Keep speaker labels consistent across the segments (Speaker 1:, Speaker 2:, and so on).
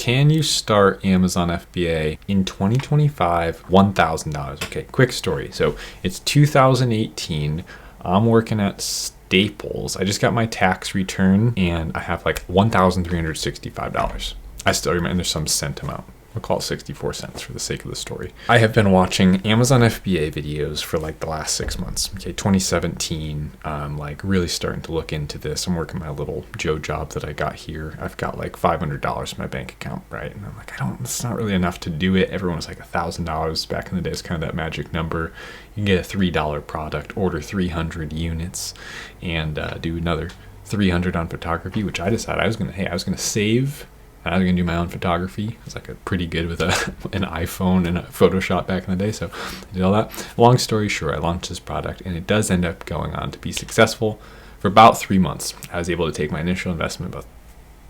Speaker 1: Can you start Amazon FBA in 2025? $1,000. Okay, quick story. So it's 2018. I'm working at Staples. I just got my tax return and I have like $1,365. I still remember there's some cent amount. I'll call it 64 cents for the sake of the story. I have been watching Amazon FBA videos for like the last 6 months. Okay, 2017, like really starting to look into this. I'm working my little Joe job that I got here. I've got like $500 in my bank account, right? And I'm like, it's not really enough to do it. Everyone was like $1,000 back in the day. It's kind of that magic number. You can get a $3 product, order 300 units, and do another 300 on photography, which I decided I was gonna save. I was going to do my own photography. I was like pretty good with an iPhone and a Photoshop back in the day. So I did all that. Long story short, I launched this product and it does end up going on to be successful for about 3 months. I was able to take my initial investment, about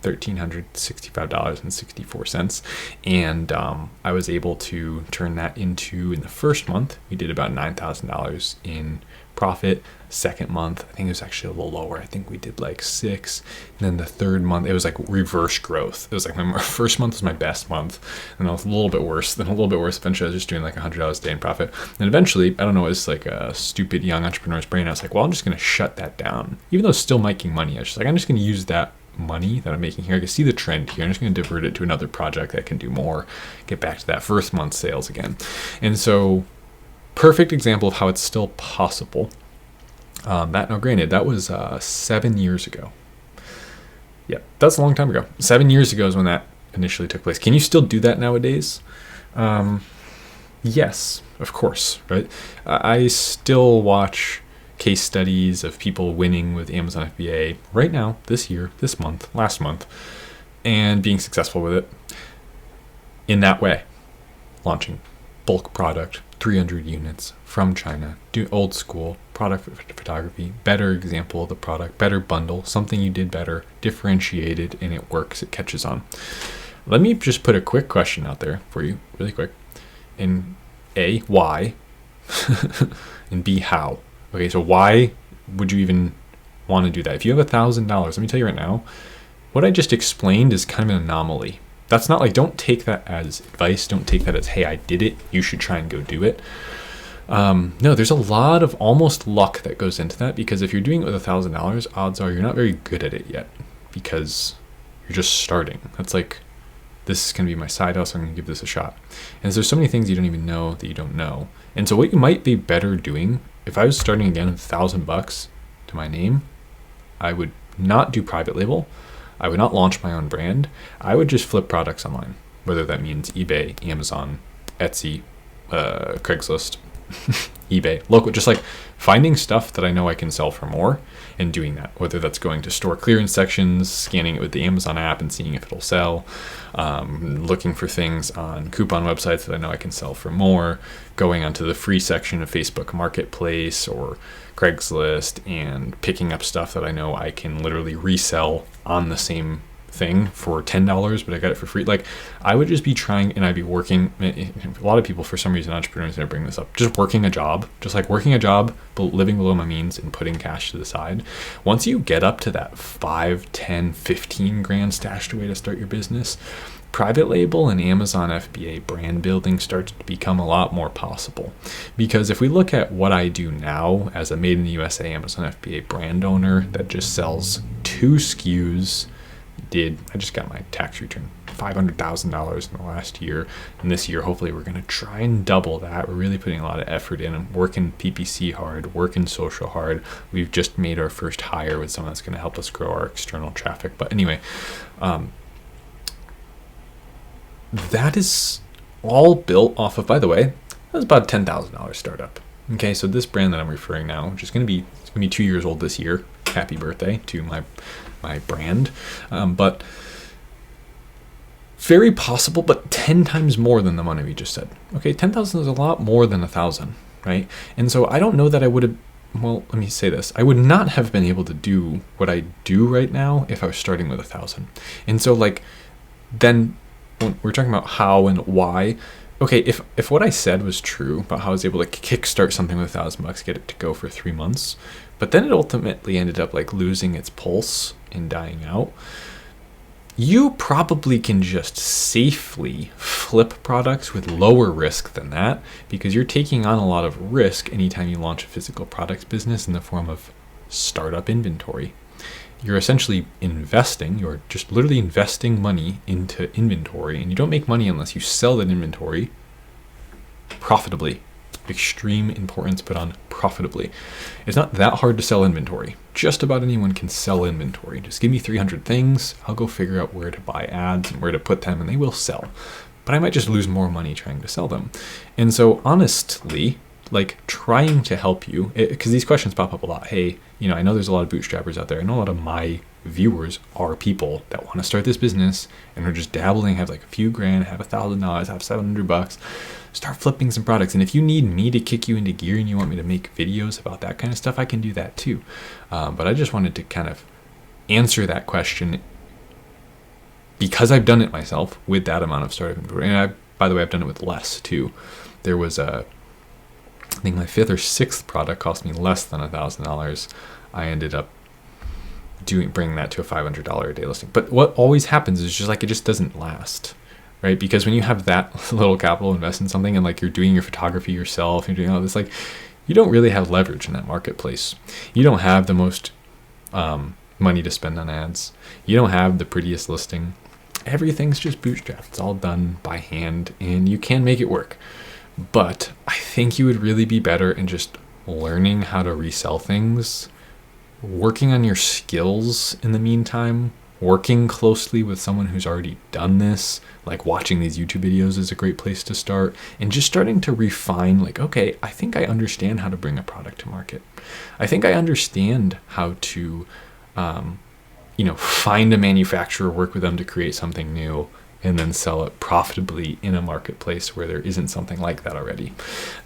Speaker 1: $1,365.64. And I was able to turn that into, in the first month, we did about $9,000 in profit. Second month, I think it was actually a little lower. I think we did like 6. And then the third month, it was like reverse growth. It was like my first month was my best month. And it was a little bit worse. Eventually, I was just doing like $100 a day in profit. And eventually, I don't know, it's like a stupid young entrepreneur's brain. I was like, well, I'm just going to shut that down. Even though it's still making money, I was just like, I'm just going to use that money that I'm making here. I can see the trend here. I'm just going to divert it to another project that can do more, get back to that first month sales again. And so, perfect example of how it's still possible. Now granted, that was 7 years ago. Yeah, that's a long time ago. 7 years ago is when that initially took place. Can you still do that nowadays? Yes, of course, right? I still watch case studies of people winning with Amazon FBA right now, this year, this month, last month, and being successful with it in that way. Launching bulk product, 300 units from China, do old school product photography, better example of the product, better bundle, something you did better, differentiated, and it works, it catches on. Let me just put a quick question out there for you, really quick. And A, why? And B, how? Okay, so why would you even want to do that? If you have $1,000, let me tell you right now, what I just explained is kind of an anomaly. That's not like, don't take that as advice. Don't take that as, hey, I did it, you should try and go do it. No, there's a lot of almost luck that goes into that, because if you're doing it with $1,000, odds are you're not very good at it yet because you're just starting. That's like, this is going to be my side hustle, I'm going to give this a shot. And there's so many things you don't even know that you don't know. And so what you might be better doing, if I was starting again with $1,000 to my name, I would not do private label. I would not launch my own brand. I would just flip products online, whether that means eBay, Amazon, Etsy, Craigslist, eBay, local, just like finding stuff that I know I can sell for more and doing that, whether that's going to store clearance sections, scanning it with the Amazon app and seeing if it'll sell, looking for things on coupon websites that I know I can sell for more, going onto the free section of Facebook Marketplace or Craigslist and picking up stuff that I know I can literally resell on the same thing for $10, but I got it for free. Like, I would just be trying, and I'd be working. A lot of people, for some reason, entrepreneurs, I bring this up, just working a job, but living below my means and putting cash to the side. Once you get up to that 5, 10, 15 grand stashed away to start your business, private label and Amazon FBA brand building starts to become a lot more possible. Because if we look at what I do now as a Made in the USA Amazon FBA brand owner that just sells 2 SKUs, I just got my tax return, $500,000 in the last year, and this year hopefully we're going to try and double that. We're really putting a lot of effort in and working PPC hard, working social hard. We've just made our first hire with someone that's going to help us grow our external traffic. But anyway, that is all built off of, by the way, that was about a $10,000 startup. Okay, so this brand that I'm referring now, which is going to be 2 years old this year. Happy birthday to my brand. But very possible, but 10 times more than the money we just said. Okay, 10,000 is a lot more than 1,000, right? And so I don't know that I would have, well, let me say this. I would not have been able to do what I do right now if I was starting with 1,000. And so like, then when we're talking about how and why, okay, if what I said was true about how I was able to kickstart something with $1,000, get it to go for 3 months, but then it ultimately ended up like losing its pulse and dying out, You probably can just safely flip products with lower risk than that, because you're taking on a lot of risk anytime you launch a physical products business in the form of startup inventory. You're essentially investing, you're just literally investing money into inventory, and you don't make money unless you sell that inventory profitably. Extreme importance put on profitably. It's not that hard to sell inventory. Just about anyone can sell inventory. Just give me 300 things, I'll go figure out where to buy ads and where to put them, and they will sell. But I might just lose more money trying to sell them. And so honestly, like trying to help you, because these questions pop up a lot. Hey, I know there's a lot of bootstrappers out there. I know a lot of my viewers are people that want to start this business and are just dabbling, have like a few grand, have $1,000, have $700, start flipping some products. And if you need me to kick you into gear and you want me to make videos about that kind of stuff, I can do that too. But I just wanted to kind of answer that question because I've done it myself with that amount of startup inventory. And by the way, I've done it with less too. There was I think my 5th or 6th product cost me less than $1,000. I ended up bringing that to a $500 a day listing. But what always happens is just like it just doesn't last, right? Because when you have that little capital invest in something and like you're doing your photography yourself, you're doing all this, like you don't really have leverage in that marketplace. You don't have the most money to spend on ads. You don't have the prettiest listing. Everything's just bootstrapped. It's all done by hand, and you can make it work. But I think you would really be better in just learning how to resell things, working on your skills in the meantime, working closely with someone who's already done this, like watching these YouTube videos is a great place to start, and just starting to refine, like, okay, I think I understand how to bring a product to market. I think I understand how to, find a manufacturer, work with them to create something new, and then sell it profitably in a marketplace where there isn't something like that already.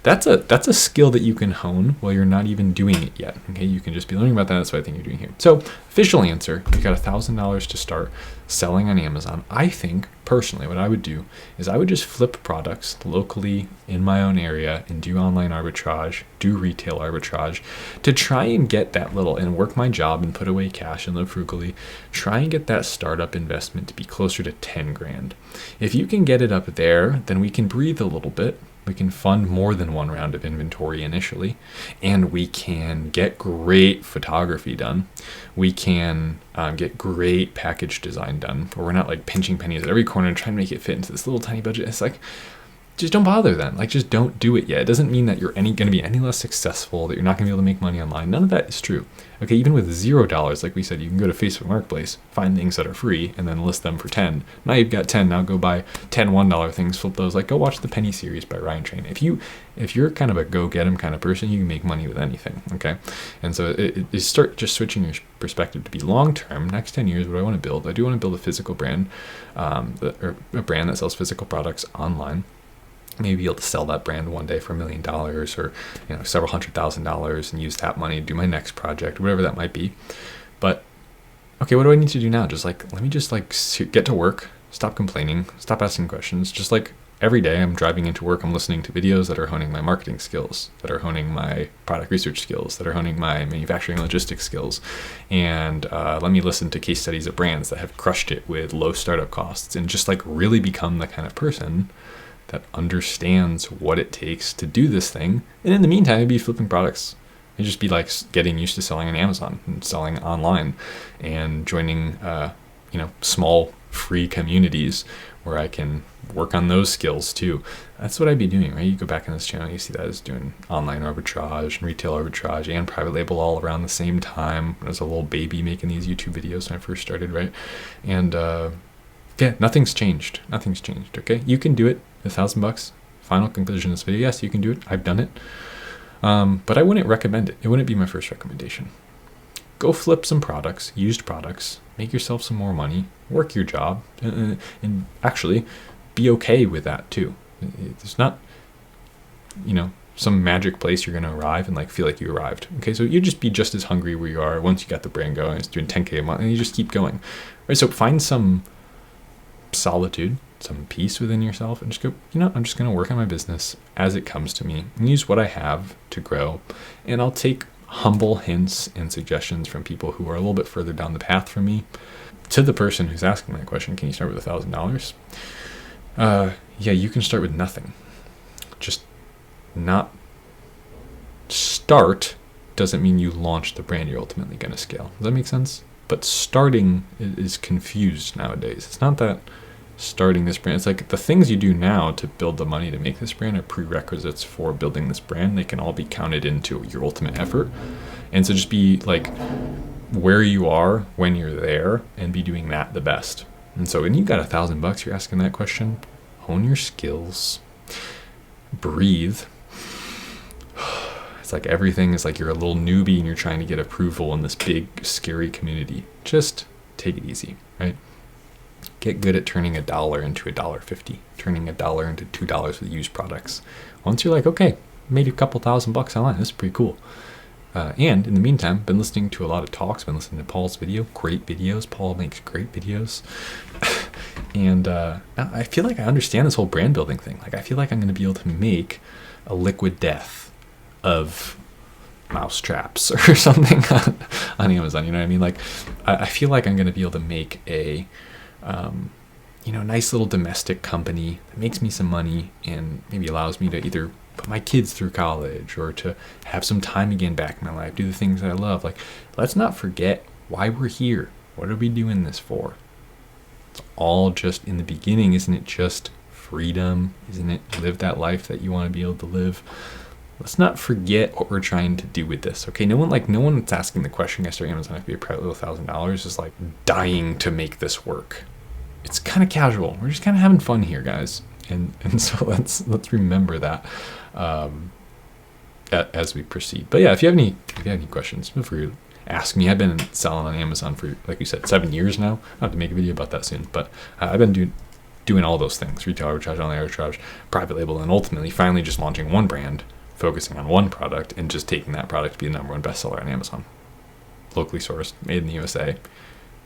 Speaker 1: That's a skill that you can hone while you're not even doing it yet. Okay, you can just be learning about that. That's what I think you're doing here. So, official answer: you got $1,000 to start selling on Amazon. I think personally, what I would do is I would just flip products locally in my own area and do online arbitrage, do retail arbitrage, to try and get that little and work my job and put away cash and live frugally. Try and get that startup investment to be closer to 10 grand. If you can get it up there, then we can breathe a little bit. We can fund more than one round of inventory initially, and we can get great photography done. We can get great package design done, where we're not like pinching pennies at every corner and trying to make it fit into this little tiny budget. It's like, just don't bother then. Like, just don't do it yet. It doesn't mean that you're going to be any less successful, that you're not going to be able to make money online. None of that is true. Okay, even with $0, like we said, you can go to Facebook Marketplace, find things that are free, and then list them for 10. Now you've got 10. Now go buy 10 $1 things, flip those. Like, go watch the Penny series by Ryan Train. If you're kind of a go-get-em kind of person, you can make money with anything, okay? And so it start just switching your perspective to be long-term. Next 10 years, what do I want to build? I do want to build a physical brand, or a brand that sells physical products online. Maybe be able to sell that brand one day for $1 million or several $100,000 and use that money to do my next project, whatever that might be. But okay, what do I need to do now? Let me get to work, stop complaining, stop asking questions. Just like every day I'm driving into work, I'm listening to videos that are honing my marketing skills, that are honing my product research skills, that are honing my manufacturing logistics skills. And let me listen to case studies of brands that have crushed it with low startup costs, and just like really become the kind of person that understands what it takes to do this thing. And in the meantime, I'd be flipping products. It'd just be like getting used to selling on Amazon and selling online, and joining, small free communities where I can work on those skills too. That's what I'd be doing, right? You go back in this channel, you see that as doing online arbitrage and retail arbitrage and private label all around the same time. I was a little baby making these YouTube videos when I first started, right? And nothing's changed. Nothing's changed. Okay, you can do it. $1,000. Final conclusion of this video: yes, you can do it. I've done it. But I wouldn't recommend it. It wouldn't be my first recommendation. Go flip some products, used products, make yourself some more money, work your job, and actually be okay with that too. It's not, some magic place you're going to arrive and like feel like you arrived. Okay, so you just be just as hungry where you are once you got the brand going. It's doing 10K a month, and you just keep going. Right, so find some solitude, some peace within yourself, and just go, I'm just going to work on my business as it comes to me and use what I have to grow. And I'll take humble hints and suggestions from people who are a little bit further down the path from me. to the person who's asking that question, can you start with $1,000? Yeah, you can start with nothing. Just not start doesn't mean you launch the brand you're ultimately going to scale. Does that make sense? But starting is confused nowadays. It's not that starting this brand. It's like the things you do now to build the money to make this brand are prerequisites for building this brand. They can all be counted into your ultimate effort. And so just be like where you are when you're there and be doing that the best. And so when you got $1,000, you're asking that question, hone your skills, breathe. It's like everything is like you're a little newbie and you're trying to get approval in this big, scary community. Just take it easy, right? Get good at turning $1 into $1.50, turning $1 into $2 with used products. Once you're like, okay, made a couple $1,000 online, this is pretty cool. And in the meantime, been listening to a lot of talks, been listening to Paul's video, great videos. Paul makes great videos. And I feel like I understand this whole brand building thing. Like I feel like I'm going to be able to make a liquid death of mouse traps or something on Amazon. You know what I mean? Like I feel like I'm going to be able to make a nice little domestic company that makes me some money and maybe allows me to either put my kids through college or to have some time again back in my life, do the things that I love. Like, let's not forget why we're here. What are we doing this for? It's all just in the beginning. Isn't it just freedom? Isn't it live that life that you want to be able to live? Let's not forget what we're trying to do with this. Okay, no one that's asking the question, "Can I start Amazon FBA private with $1,000?" is like dying to make this work. It's kind of casual. We're just kind of having fun here, guys. And so let's remember that as we proceed. But yeah, if you have any questions, feel free to ask me. I've been selling on Amazon for, like we said, 7 years now. I'll have to make a video about that soon. But I've been doing all those things: retail arbitrage, online arbitrage, private label, and ultimately finally just launching one brand, focusing on one product, and just taking that product to be the #1 bestseller on Amazon. Locally sourced, made in the USA,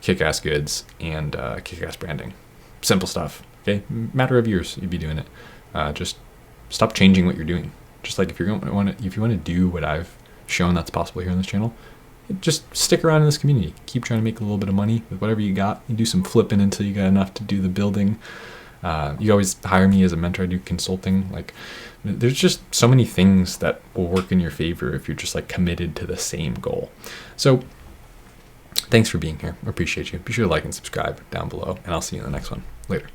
Speaker 1: kick-ass goods, and kick-ass branding. Simple stuff. Okay, matter of years you'd be doing it. Just stop changing what you're doing. Just like if you want to do what I've shown that's possible here on this channel, just stick around in this community. Keep trying to make a little bit of money with whatever you got. You do some flipping until you got enough to do the building. You always hire me as a mentor. I do consulting. Like, there's just so many things that will work in your favor if you're just like committed to the same goal. So thanks for being here. I appreciate you. Be sure to like and subscribe down below, and I'll see you in the next one. Later.